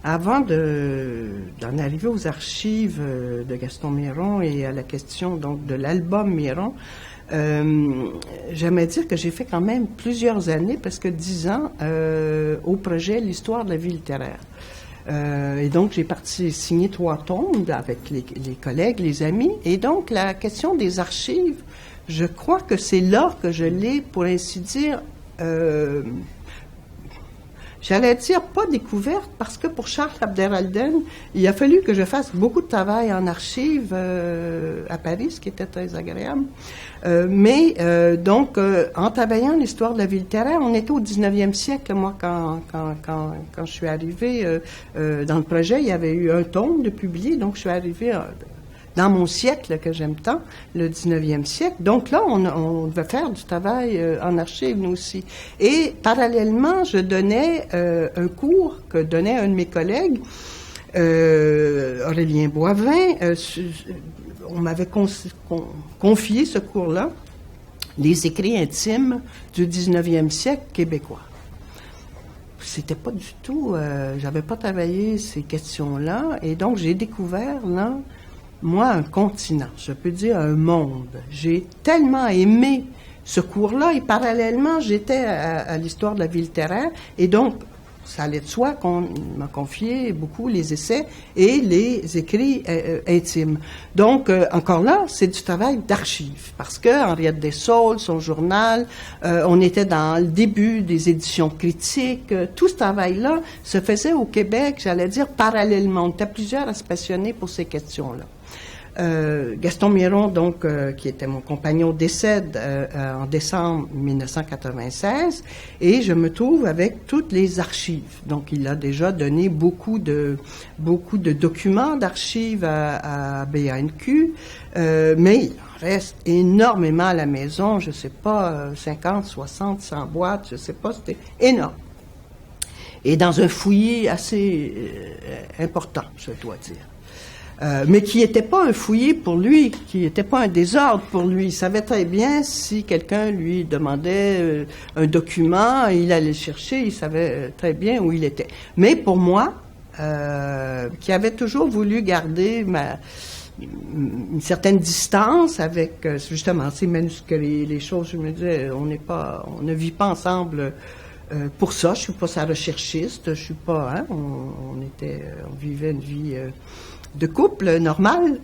Avant d'en arriver aux archives de Gaston Miron et à la question donc de l'album Miron, j'aimerais dire que j'ai fait quand même plusieurs années, presque 10 ans, au projet L'Histoire de la vie littéraire. Et donc, j'ai signé 3 tomes avec les collègues, les amis. Et donc, la question des archives, je crois que c'est là que je l'ai, pour ainsi dire, j'allais dire pas découverte, parce que pour Charles Abderalden, il a fallu que je fasse beaucoup de travail en archives à Paris, ce qui était très agréable. Donc, en travaillant l'histoire de la vie littéraire, on était au 19e siècle. Moi, quand je suis arrivée dans le projet, il y avait eu un tome de publié, donc je suis arrivée dans mon siècle que j'aime tant, le 19e siècle. Donc là, on devait faire du travail en archives, nous aussi. Et parallèlement, je donnais un cours que donnait un de mes collègues, Aurélien Boivin. On m'avait confié ce cours-là, les écrits intimes du 19e siècle québécois. C'était pas du tout, j'avais pas travaillé ces questions-là, et donc j'ai découvert là, moi, un continent, je peux dire un monde. J'ai tellement aimé ce cours-là, et parallèlement, j'étais à l'histoire de la vie littéraire, et donc ça allait de soi qu'on m'a confié beaucoup les essais et les écrits intimes. Donc, encore là, c'est du travail d'archives, parce que Henriette Dessaulles, son journal, on était dans le début des éditions critiques. Tout ce travail-là se faisait au Québec, j'allais dire, parallèlement. On était plusieurs à se passionner pour ces questions-là. Gaston Miron, donc, qui était mon compagnon, décède en décembre 1996, et je me trouve avec toutes les archives. Donc, il a déjà donné beaucoup de documents d'archives à BANQ, mais il en reste énormément à la maison, je sais pas, 50, 60, 100 boîtes, je sais pas, c'était énorme. Et dans un fouillis assez important, je dois dire. Mais qui n'était pas un fouillis pour lui, qui n'était pas un désordre pour lui. Il savait très bien si quelqu'un lui demandait un document, il allait le chercher, il savait très bien où il était. Mais pour moi, qui avait toujours voulu garder une certaine distance avec justement ces manuscrits, les choses, je me disais, on ne vit pas ensemble pour ça. Je suis pas sa recherchiste, je suis pas, on vivait une vie de couple normal,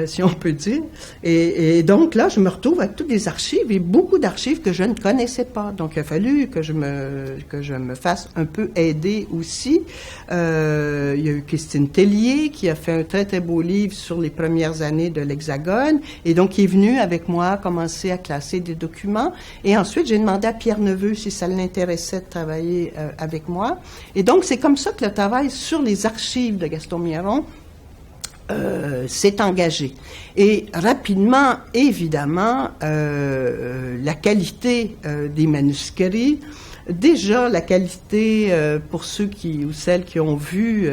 si on peut dire. Et donc là, je me retrouve avec toutes des archives, et beaucoup d'archives que je ne connaissais pas. Donc, il a fallu que je me fasse un peu aider aussi. Il y a eu Christine Tellier, qui a fait un très, très beau livre sur les premières années de l'Hexagone, et donc qui est venue avec moi commencer à classer des documents. Et ensuite, j'ai demandé à Pierre Neveu si ça l'intéressait de travailler avec moi. Et donc, c'est comme ça que le travail sur les archives de Gaston Miron s'est engagé. Et rapidement, évidemment, la qualité des manuscrits, déjà la qualité pour ceux ou celles qui ont vu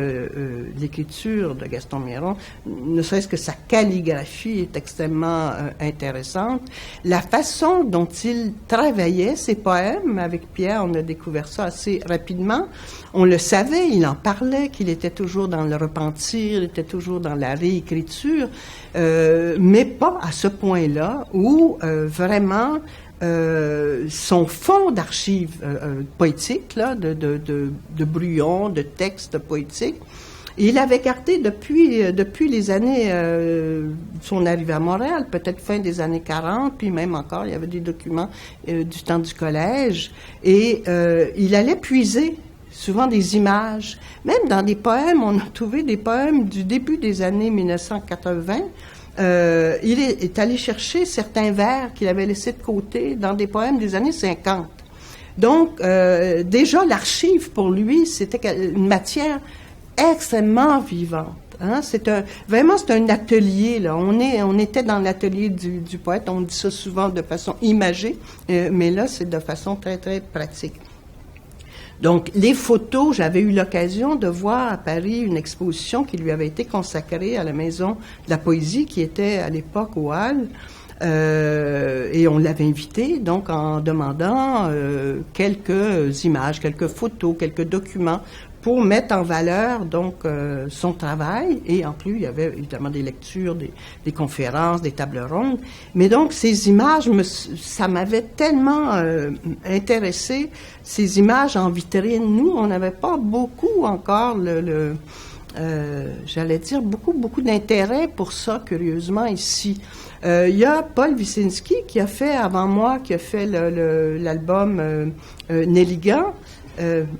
l'écriture de Gaston Miron, ne serait-ce que sa calligraphie est extrêmement intéressante. La façon dont il travaillait ses poèmes, avec Pierre, on a découvert ça assez rapidement. On le savait, il en parlait, qu'il était toujours dans le repentir, il était toujours dans la réécriture, mais pas à ce point-là où vraiment son fond d'archives poétiques, là, de brouillons, de textes poétiques, il avait gardé depuis les années son arrivée à Montréal, peut-être fin des années 40, puis même encore, il y avait des documents du temps du collège, et il allait puiser souvent des images. Même dans des poèmes, on a trouvé des poèmes du début des années 1980. Il est allé chercher certains vers qu'il avait laissés de côté dans des poèmes des années 50. Donc, déjà, l'archive, pour lui, c'était une matière extrêmement vivante. Hein? C'est un atelier, là. On était dans l'atelier du poète. On dit ça souvent de façon imagée, mais là, c'est de façon très, très pratique. Donc, les photos, j'avais eu l'occasion de voir à Paris une exposition qui lui avait été consacrée à la Maison de la Poésie, qui était à l'époque au Hall. Et on l'avait invité, donc, en demandant quelques images, quelques photos, quelques documents pour mettre en valeur, donc, son travail. Et en plus, il y avait évidemment des lectures, des conférences, des tables rondes. Mais donc, ces images, ça m'avait tellement intéressé, ces images en vitrine. Nous, on n'avait pas beaucoup encore j'allais dire, beaucoup d'intérêt pour ça, curieusement, ici. Il y a Paul Wyszynski qui a fait, avant moi, qui a fait l'album Nelligan,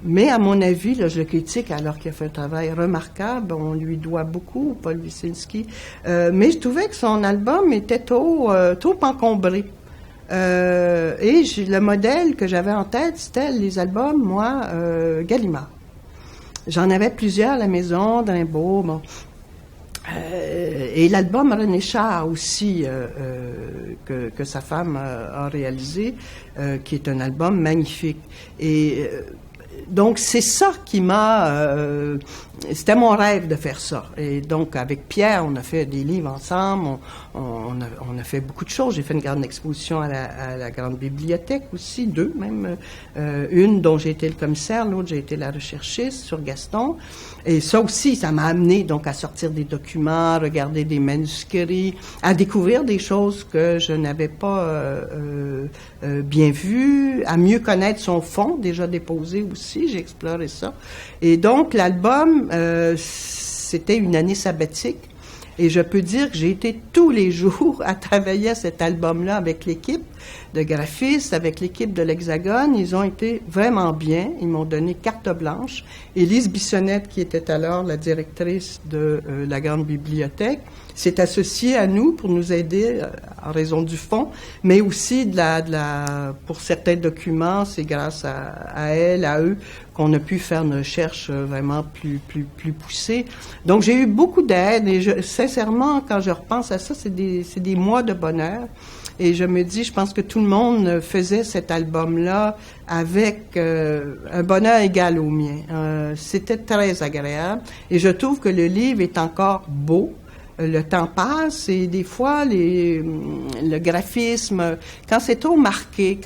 mais à mon avis, là, je le critique alors qu'il a fait un travail remarquable, on lui doit beaucoup, Paul Wyszynski, mais je trouvais que son album était trop encombré. Et le modèle que j'avais en tête, c'était les albums, moi, Gallimard. J'en avais plusieurs à la maison, Rimbaud, bon. Et l'album René Char aussi, que sa femme a réalisé, qui est un album magnifique. Et donc, c'est ça qui c'était mon rêve de faire ça. Et donc, avec Pierre, on a fait des livres ensemble, on a fait beaucoup de choses. J'ai fait une grande exposition à la grande bibliothèque aussi, 2 même. Une dont j'ai été le commissaire, l'autre j'ai été la recherchiste sur Gaston. Et ça aussi, ça m'a amené donc à sortir des documents, à regarder des manuscrits, à découvrir des choses que je n'avais pas bien vues, à mieux connaître son fond, déjà déposé aussi, j'ai exploré ça. Et donc, l'album, c'était une année sabbatique. Et je peux dire que j'ai été tous les jours à travailler à cet album-là avec l'équipe de graphistes, avec l'équipe de l'Hexagone. Ils ont été vraiment bien. Ils m'ont donné carte blanche. Élise Bissonnette, qui était alors la directrice de la Grande Bibliothèque, s'est associée à nous pour nous aider en raison du fond, mais aussi pour certains documents, c'est grâce à elle, à eux, qu'on a pu faire une recherche vraiment plus poussée. Donc, j'ai eu beaucoup d'aide et sincèrement, quand je repense à ça, c'est des mois de bonheur. Et je me dis, je pense que tout le monde faisait cet album-là avec un bonheur égal au mien. C'était très agréable. Et je trouve que le livre est encore beau. Le temps passe et des fois, le graphisme, quand c'est trop marqué,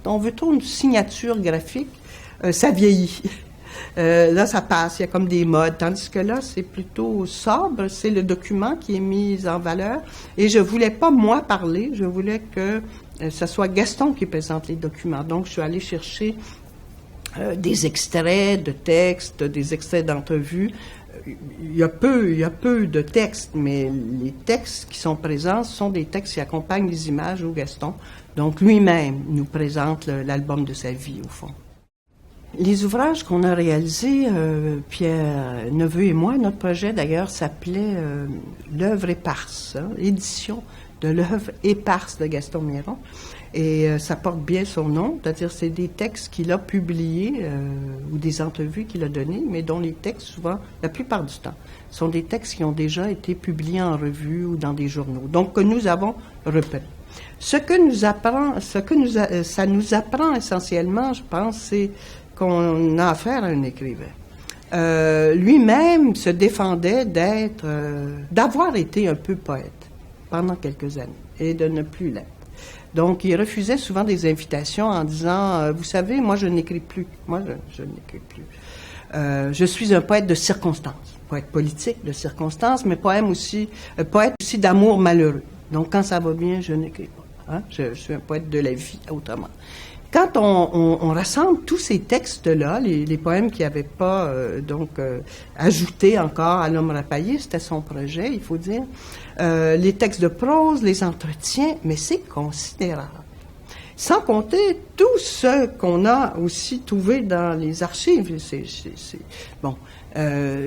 on veut trop une signature graphique, ça vieillit. Là, ça passe, il y a comme des modes, tandis que là, c'est plutôt sobre, c'est le document qui est mis en valeur. Et je voulais pas, moi, parler, je voulais que ce soit Gaston qui présente les documents. Donc, je suis allée chercher des extraits de textes, des extraits d'entrevues. Il y a peu de textes, mais les textes qui sont présents sont des textes qui accompagnent les images où Gaston, donc lui-même, nous présente l'album de sa vie, au fond. Les ouvrages qu'on a réalisés, Pierre Neveu et moi, notre projet d'ailleurs s'appelait L'œuvre éparse, édition de l'œuvre éparse de Gaston Miron. Et ça porte bien son nom, c'est-à-dire c'est des textes qu'il a publiés ou des entrevues qu'il a données, mais dont les textes, souvent, la plupart du temps, sont des textes qui ont déjà été publiés en revue ou dans des journaux, donc que nous avons repris. Ça nous apprend essentiellement, je pense, c'est qu'on a affaire à un écrivain. Lui-même se défendait d'avoir été un peu poète pendant quelques années et de ne plus l'être. Donc, il refusait souvent des invitations en disant, vous savez, moi, je n'écris plus. Moi, je n'écris plus. Je suis un poète de circonstance, poète politique de circonstance, mais poète aussi d'amour malheureux. Donc, quand ça va bien, je n'écris pas. Hein? Je suis un poète de la vie, autrement. Quand on rassemble tous ces textes-là, les poèmes qu'il n'avait pas ajoutés encore à L'Homme rapaillé, c'était son projet, il faut dire, les textes de prose, les entretiens, mais c'est considérable. Sans compter tout ce qu'on a aussi trouvé dans les archives.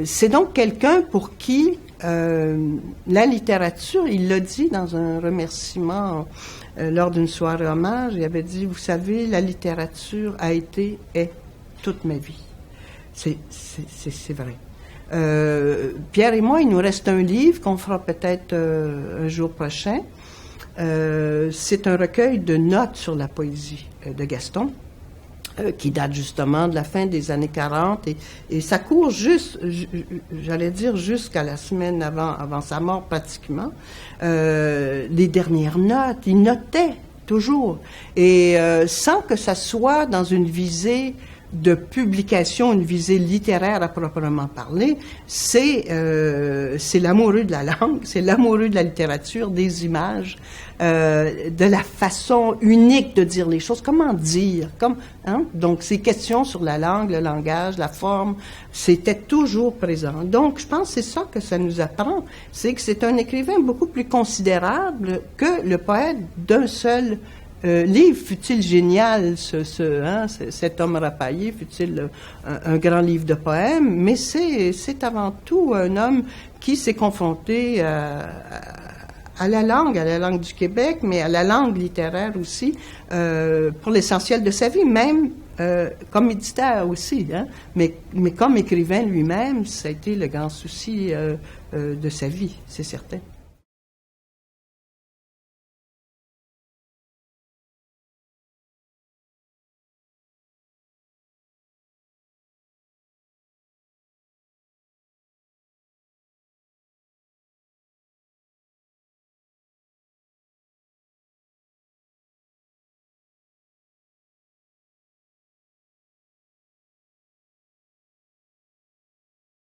C'est donc quelqu'un pour qui la littérature, il l'a dit dans un remerciement lors d'une soirée hommage, il avait dit, vous savez, la littérature est toute ma vie. C'est vrai. Pierre et moi, il nous reste un livre qu'on fera peut-être un jour prochain. C'est un recueil de notes sur la poésie de Gaston. qui date justement de la fin des années 40, et ça court j'allais dire jusqu'à la semaine avant sa mort pratiquement. Les dernières notes, il notait toujours, et sans que ça soit dans une visée de publication, une visée littéraire à proprement parler, c'est l'amoureux de la langue, c'est l'amoureux de la littérature, des images, de la façon unique de dire les choses, comment dire, donc ces questions sur la langue, le langage, la forme, c'était toujours présent. Donc je pense que c'est ça que ça nous apprend, c'est que c'est un écrivain beaucoup plus considérable que le poète d'un seul livre, fut-il génial, cet homme rapaillé, fut-il un grand livre de poèmes, mais c'est avant tout un homme qui s'est confronté à la langue du Québec, mais à la langue littéraire aussi, pour l'essentiel de sa vie, même comme éditeur aussi, mais comme écrivain lui-même, ça a été le grand souci de sa vie, c'est certain.